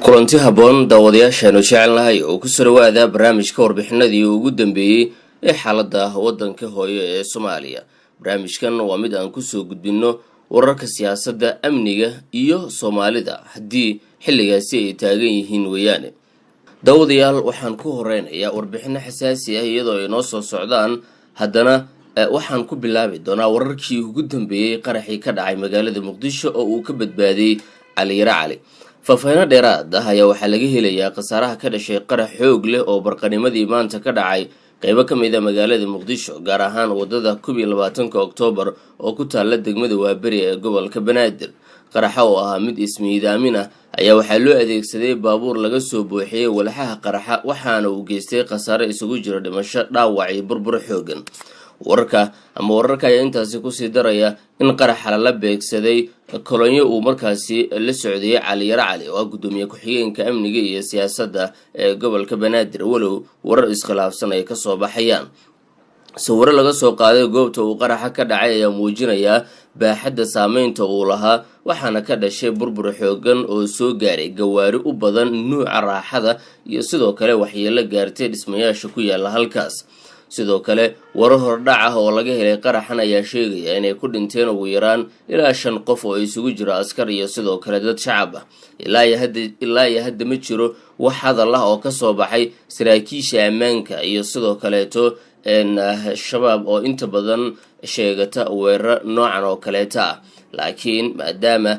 kulanti haboon daawadayaashaanu jecelnahay oo ku soo dhawaada barnaamijka warbixinadii ugu dambeeyay ee xaaladda waddanka hooyo ee Soomaaliya. barnaamijkan waa mid aan ku soo gudbino wararka siyaasadda, amniga iyo Soomaalida haddii xilligaasi ay taagan yihiin weeyaane. daawadayaal, waxaan ku horeynayaa warbixino xasaasi ah iyadoo ay noo soo socdaan. haddana waxaan ku bilaabi doonaa wararkii ugu dambeeyay qaraxii ka dhacay magaalada Muqdisho oo uu ka badbaaday Cali Yare Cali. faahfaahin dheeraad ah ayaa waxaa laga helayaa khasaaraha ka dhashay qarax xoog leh oo barqanimadii maanta ka dhacay qaybo ka mid ah magaalada Muqdisho, gaar ahaan wadada 21 Oktoobar oo ku taala degmada Waaberi ee gobolka Banaadir. qaraxa oo ahaa mid ismiidaamin ah ayaa waxaa loo adeegsaday baabuur laga soo buuxiyay walxaha qaraxa, waxaana uu geystay khasaare isugu jira dhimasho, dhaawac iyo burbur xoogan. wararka ayaa intaasi kusii daraya in qaraxa la beegsaday kolonyo uu markaasi la socday Cali Yare Cali oo gudoomiye ku-xigeenka amniga iyo siyaasadda ee gobolka Banaadir, walow warar iskhilaafsan ay ka soo baxayaan. sawirro laga soo qaaday goobta uu qaraxa ka dhacay ayaa muujinaya baaxadda saameynta uu lahaa, waxaana ka dhashay burbur xoogan oo soo gaaray gawaari u badan nuuca raaxada iyo sidoo kale waxyeello gaartay dhismayaasha ku yaala halkaas. sidoo kale warar hordhac ah oo laga helay qaraxan ayaa sheegaya inay ku dhinteen ugu yaraan ilaa 5 qof oo isugu jira askar iyo sidoo kale dad shacab ah. ilaa iyo hadda ma jiro wax hadal ah oo ka soo baxay saraakiisha ammaanka iyo sidoo kaleeto shabaab oo inta badan sheegata weerar noocan oo kaleeta ah. laakiin maadaama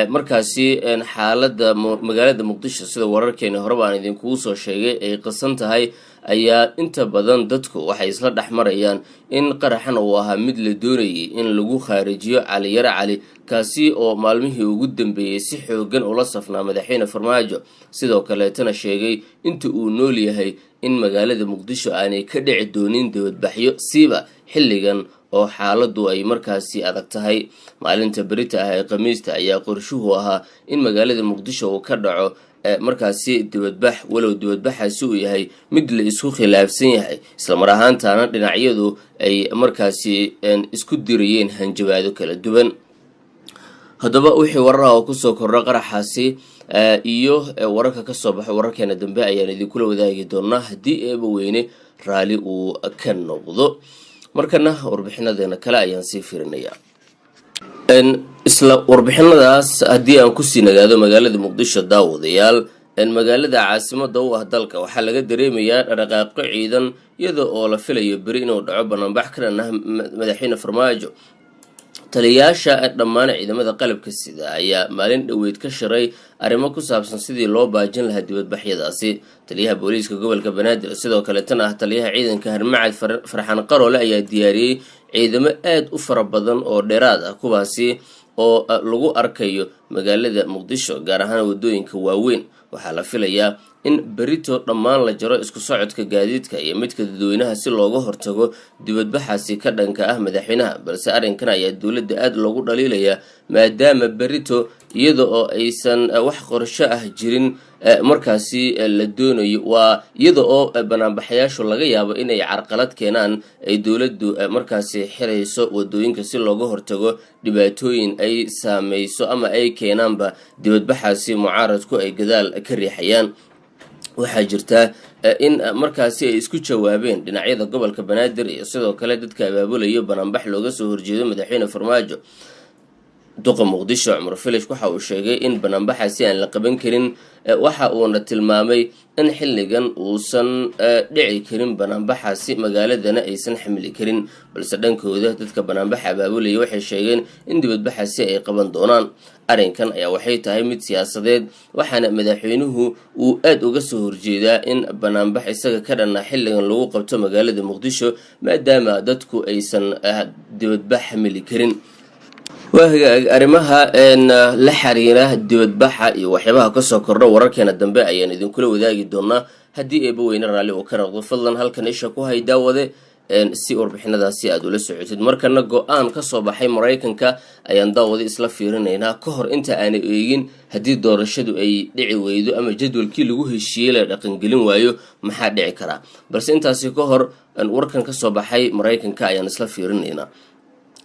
markaasi xaaladda magaalada Muqdisho sida wararkeena hore baan idinkugu soo sheegay ay qasan tahay, ayaa inta badan dadku waxay isla dhexmarayaan in qaraxan uu ahaa mid la doonayay in lagu khaarijiyo Cali Yare Cali, kaasi oo maalmihii ugu dambeeyay si xoogan ula safnaa madaxweyne Farmaajo, sidoo kaleetana sheegay inta uu nool yahay in magaalada Muqdisho aanay ka dhici doonin dibadbaxyo siiba xilligan oo xaaladdu ay markaasi adag tahay. maalinta berita ah ee Khamiista ayaa qorshuhu ahaa in magaalada Muqdisho uu ka dhaco markaasi dibadbax, walow dibadbaxaasi uu yahay mid la isku khilaafsan yahay, isla mar ahaantaana dhinacyadu ay markaasi isku dirayeen hanjabaado kala duwan. haddaba wixii warar ah oo kusoo kordha qaraxaasi iyo wararka ka soo baxay wararkeena dambe ayaan idinkula wadaagi doonaa haddii eeba weyne raali uu ka noqdo. markana warbixinadeena kale ayaan sii fiirinayaa. isla warbixinadaas haddii aan kusii nagaado magaalada Muqdisho, daawadayaal, magaalada caasimada u ah dalka waxaa laga dareemayaa dhaqdhaqaaqyo ciidan iyada oo la filayo beri inuu dhaco bannaanbax ka dhan ah madaxweyne Farmaajo. taliyayaasha dhammaan ciidamada qalabka sida ayaa maalin dhoweyd ka shiray arrimo ku saabsan sidii loo baajin lahaa dibadbaxyadaasi. taliyaha booliiska gobolka Banaadir sidoo kale tan ah taliyaha ciidanka Harmacad Farxaan Qaroole ayaa diyaariyay ciidamo aad u fara badan oo dheeraad ah, kuwaasi oo lagu arkayo magaalada Muqdisho, gaar ahaan wadooyinka waaweyn. waxaa la filayaa in berito dhammaan la jaro isku socodka gaadiidka iyo midka dadweynaha si looga hortago dibadbaxaasi ka dhanka ah madaxweynaha, balse arrinkan ayaa dowladda aad loogu dhaliilayaa maadaama berito iyada oo aysan wax qorsho ah jirin markaasi la doonayo, waa iyada oo banaanbaxayaashu laga yaabo inay carqalad keenaan, ay dowladdu markaasi xirayso wadooyinka si looga hortago dhibaatooyin ay saameyso ama ay keenaanba dibadbaxaasi mucaaradku ay gadaal ka riixayaan. waxaa jirta in markaasi ay isku jawaabeen dhinacyada gobolka Banaadir iyo sidoo kale dadka abaabulayo banaanbax looga soo horjeedo madaxweyne Farmaajo. duqa Muqdisho Cumar Filish waxa uu sheegay in banaanbaxaasi aan la qaban karin, waxa uuna tilmaamay in xilligan uusan dhici karin banaanbaxaasi, magaaladana aysan xamili karin, balse dhankooda dadka banaanbaxa abaabulaya waxay sheegeen in dibadbaxaasi ay qaban doonaan. arrinkan ayaa waxay tahay mid siyaasadeed, waxaana madaxweynuhu uu aad uga soo horjeedaa in banaanbax isaga ka dhanna xilligan lagu qabto magaalada Muqdisho maadaama dadku aysan dibadbax xamili karin. arrimaha la xiriira dibadbaxa iyo waxyaabaha ka soo kordha wararkeena dambe ayaan idinkula wadaagi doonaa haddii eeba weyne raalli uu ka noqdo. fadlan halkan isha ku hay daawade si warbixinadaasi aad ula socotid. markana go-aan ka soo baxay Mareykanka ayaan daawada isla fiirinaynaa ka hor inta aan eegin haddii doorashadu ay dhici weydo ama jadwalkii lagu heshiiyey la dhaqangelin waayo maxaa dhici kara. balse intaasi ka hor warkan ka soo baxay Mareykanka ayaan isla fiirinaynaa.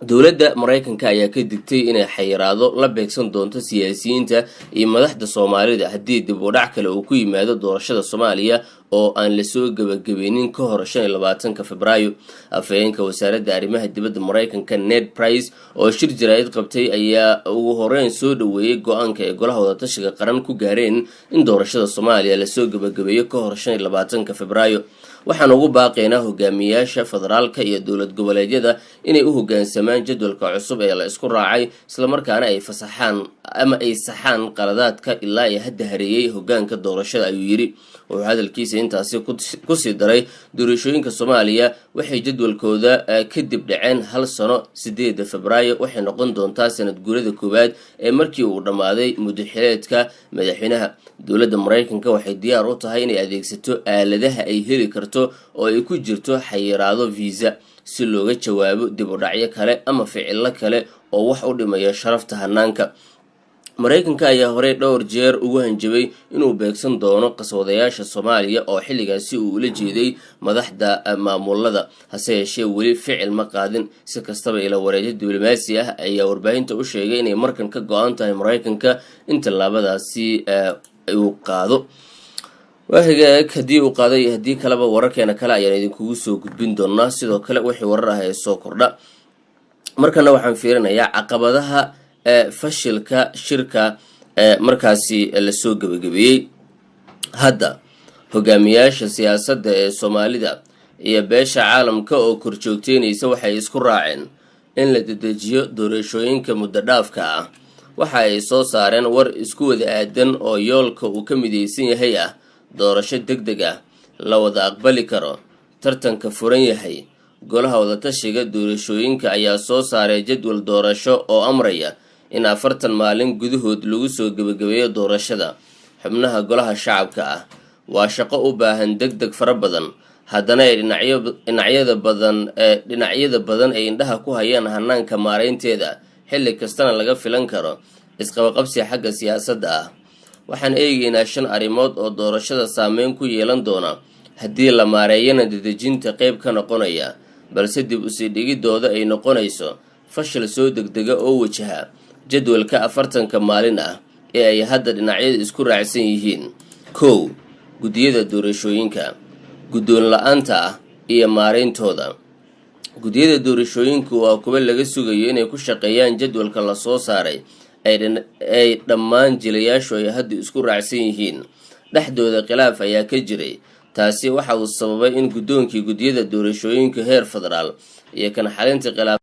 dowladda Mareykanka ayaa ka digtay inay xayiraado la beegsan doonto siyaasiyiinta iyo madaxda Soomaalida haddii dib u dhac kale uu ku yimaado doorashada Soomaaliya oo aan la soo gabagabeynin ka hor 25 Febraayo. Afhayeenka wasaaradda arrimaha dibadda Mareykanka Ned Price oo shir jaraa'id qabtay ayaa ugu horeyn soo dhaweeyay go'aanka ay golaha wadatashiga qaran ku gaareen in doorashada Soomaaliya la soo gabagabeeyo ka hor 25 Febraayo. waxaan ugu baaqaynaa hogaamiyaasha federaalka iyo dowlad goboleedyada inay u hoggaansamaan jadwalka cusub ee la isku raacay isla markaana ay fasaxaan ama ay saxaan qaladaadka ilaa ay hadda hareeyay hoggaanka doorashada ayuu yiri. wuxuu hadalkiisa intaasi ku sii daray doorashooyinka Soomaaliya waxay jadwalkooda kadib dhaceen 1 sano 8 Febraayo waxay noqon doontaa sanad guurada koowaad ee markii uu dhamaaday muddaxileedka madaxweynaha. dowladda Mareykanka waxay diyaar u tahay inay adeegsato aaladaha ay heli karto oo ay ku jirto xayiraado visa si looga jawaabo dib u dhacyo kale ama ficilo kale oo wax u dhimaya sharafta hanaanka. Mareykanka ayaa horey dhowr jeer ugu hanjabay inuu beegsan doono qaswadayaasha Soomaaliya oo xilligaasi uu ula jeeday madaxda maamulada, hase yeeshee weli ficil ma qaadin. si kastaba ila wareejin diblomaasi ah ayaa warbaahinta u sheegay inay markan ka go'an tahay Mareykanka in tallaabadaasi uu qaado. waaxiga hadii uu qaaday hadii kaleba wararkeena kale ayaan idinkugu soo gudbin doonaa. sidoo kale wixii warar ah ee soo kordha markana waxaan fiirinayaa caqabadaha fashilka shirka markaasi la soo gabagabeeyay. hadda hogaamiyaasha siyaasadda ee Soomaalida iyo beesha caalamka oo korjoogteynaysa waxay isku raaceen in la dedejiyo doorashooyinka muddo dhaafka ah. waxa ay soo saareen war isku wada aadan oo yoolka uu ka midaysan yahay ah doorasho degdeg ah la wada aqbali karo, tartanka furan yahay. golaha wadatashiga doorashooyinka ayaa soo saaray jadwal doorasho oo amraya in 40 maalin gudahood lagu soo gabagabeeyo doorashada xubnaha golaha shacabka ah. waa shaqo u baahan degdeg fara badan, haddana ay dhinacyada badan ay indhaha ku hayaan hanaanka maareynteeda xilli kastana laga filan karo isqabaqabsi xagga siyaasadda ah. waxaan eegaynaa 5 arrimood oo doorashada saameyn ku yeelan doona haddii la maareeyana dedejinta qayb ka noqonaya, balse dib u sii dhigidooda ay noqonayso fashil soo degdega oo wajaha jadwalka 40 maalin ah ee ay hadda dhinacyada isku raacsan yihiin. 1. gudiyada doorashooyinka guddoon la'aanta ah iyo maareyntooda. gudiyada doorashooyinku waa kuwa laga sugayo inay ku shaqeeyaan jadwalka la soo saaray ay dhammaan jilayaashu ay hadda isku raacsan yihiin. dhexdooda khilaaf ayaa ka jiray, taasi waxa uu sababay in guddoonkii gudiyada doorashooyinka heer federaal iyo kan xalinta khilaaf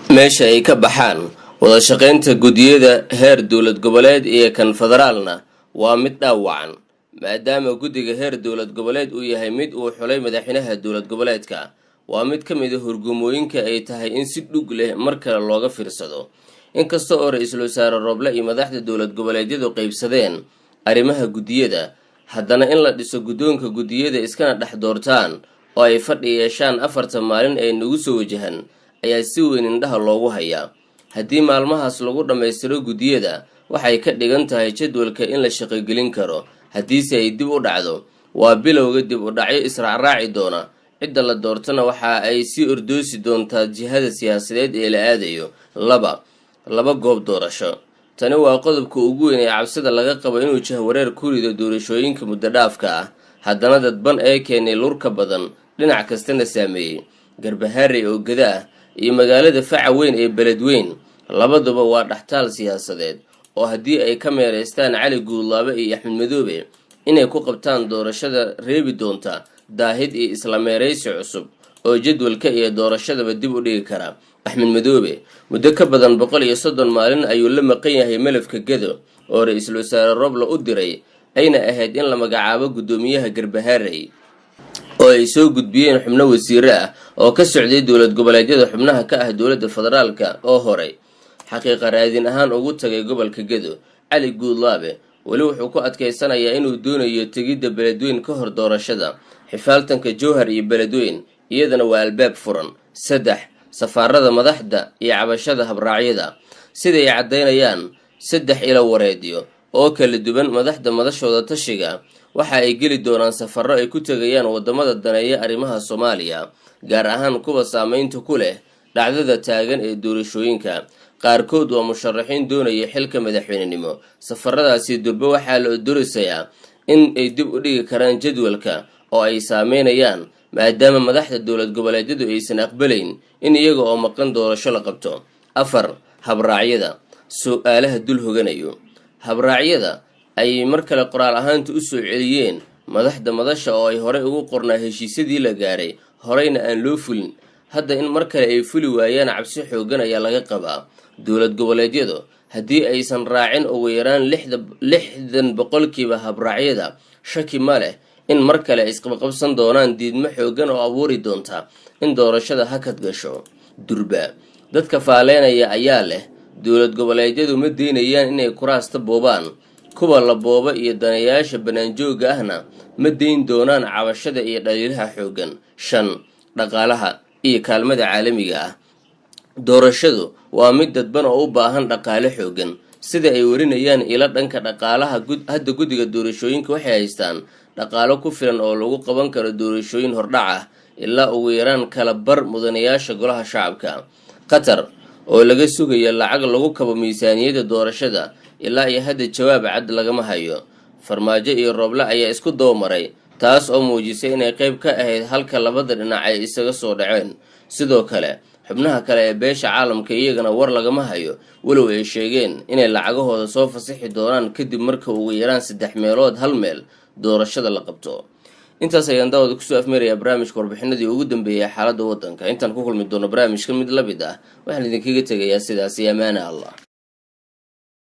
meesha ay ka baxaan. wada shaqeynta gudiyada heer dowlad goboleed iyo kan federaalna waa mid dhaawacan, maadaama guddiga heer dowlad goboleed uu yahay mid uu xulay madaxweynaha dowlad goboleedka. waa mid ka mid ah hurgumooyinka ay tahay in si dhug leh mar kale looga fiirsado. inkasta oo ra'iisul wasaare Roble iyo madaxda dowlad goboleedyadu qaybsadeen arrimaha gudiyada, haddana in la dhiso guddoonka gudiyada iskana dhex doortaan oo ay fadhi yeeshaan 40 maalin ay nagu soo wajahan ayaa si weyn indhaha loogu hayaa. haddii maalmahaas lagu dhammaystiro gudiyada waxay ka dhigan tahay jadwalka in la shaqogelin karo. haddiise ay dib u dhacdo waa bilowga dib u dhacyo israacraaci doona. cidda la doortana waxa ay sii ordoosi doontaa jihada siyaasadeed ee la aadayo. 2 goob doorasho. tani waa qodobka ugu weyn ee cabsida laga qabo inuu jahwareer ku rido doorashooyinka muddo dhaafka ah, haddana dadban ee keenay lurka badan dhinac kastana saameeyey. Garbaharey oo gada ah iyo magaalada faca weyn ee Beledweyne labaduba waa dhaxtaal siyaasadeed oo haddii ay ka meereystaan Cali Guudlaabe iyo Axmed Madoobe inay ku qabtaan doorashada reebi doonta daahid iyo isla meereysi cusub oo jadwalka iyo doorashadaba dib u dhigi kara. Axmed Madoobe muddo ka badan 130 maalin ayuu la maqan yahay malafka Gado oo ra'iisul wasaare Roble u diray, ayna ahayd in la magacaabo guddoomiyaha Garbaharey oo ay soo gudbiyeen xubno wasiiro ah oo ka socday dowlad goboleedyada xubnaha ka ah dowladda federaalka oo horay xaqiiqa raadin ahaan ugu tagay gobolka Gado. Cali Guudlaabe wali wuxuu ku adkeysanayaa inuu doonayo tegidda Beledweyne ka hor doorashada. xifaaltanka Jowhar iyo Beledweyne iyadana waa albaab furan. 3 safaarada madaxda iyo cabashada habraacyada. siday cadeynayaan 3 ilo wareediyo oo kala duwan madaxda madashooda tashiga waxa ay geli doonaan safarro ay ku tagayaan wadamada daneeya arrimaha Soomaaliya, gaar ahaan kuwa saameynta ku leh dhacdada taagan ee doorashooyinka. qaarkood waa musharaxiin doonaya xilka madaxweynenimo. safaradaasi durba waxaa la dorisayaa in ay dib u dhigi karaan jadwalka oo ay saameynayaan maadaama madaxda dowlad goboleedyadu aysan aqbalayn in iyaga oo maqan doorasho la qabto. 4. habraacyada su'aalaha dul hoganayo. habraacyada ay mar kale qoraal ahaanta u soo celiyeen madaxda madasha oo ay horey ugu qornaa heshiisyadii la gaaray horeyna aan loo fulin. hadda in mar kale ay fuli waayaan cabsi xoogan ayaa laga qabaa. dowlad goboleedyadu haddii aysan raacin ugu yaraan 60% habraacyada, shaki ma leh in mar kale ay isqabqabsan doonaan diidmo xoogan oo abuuri doonta in doorashada hakad gasho. durba dadka faaleynaya ayaa leh dowlad goboleedyadu ma deynayaan inay kuraasta boobaan. kuwa la booba iyo danayaasha banaanjooga ahna ma deyn doonaan cabashada iyo dhaliilaha xoogan. 5. dhaqaalaha iyo kaalmada caalamiga ah. doorashadu waa mid dadban oo u baahan dhaqaale xoogan. sida ay warinayaan ila dhanka dhaqaalaha hadda guddiga doorashooyinka waxay haystaan dhaqaalo ku filan oo lagu qaban karo doorashooyin hordhac ah ilaa ugu yaraan kala bar mudanayaasha golaha shacabka. qatar oo laga sugayo lacag lagu kabo miisaaniyadda doorashada ilaa iyo hadda jawaab cad lagama hayo. farmaajo iyo rooble ayaa isku dawmaray, taas oo muujisay inay qayb ka ahayd halka labada dhinac ay isaga soo dhaceen. sidoo kale xubnaha kale ee beesha caalamka iyagana war lagama hayo, walow ay sheegeen inay lacagahooda soo fasixi doonaan kadib marka ugu yaraan 3 meelood hal meel doorashada la qabto. intaas ayaan daawada kusoo afmeerayaa barnaamijka warbixinadii ugu dambeeyay xaaladda waddanka. intaan ku kulmi doono barnaamijka mid la mid ah waxaan idinkaga tegayaa sidaas iyo amaana Allah.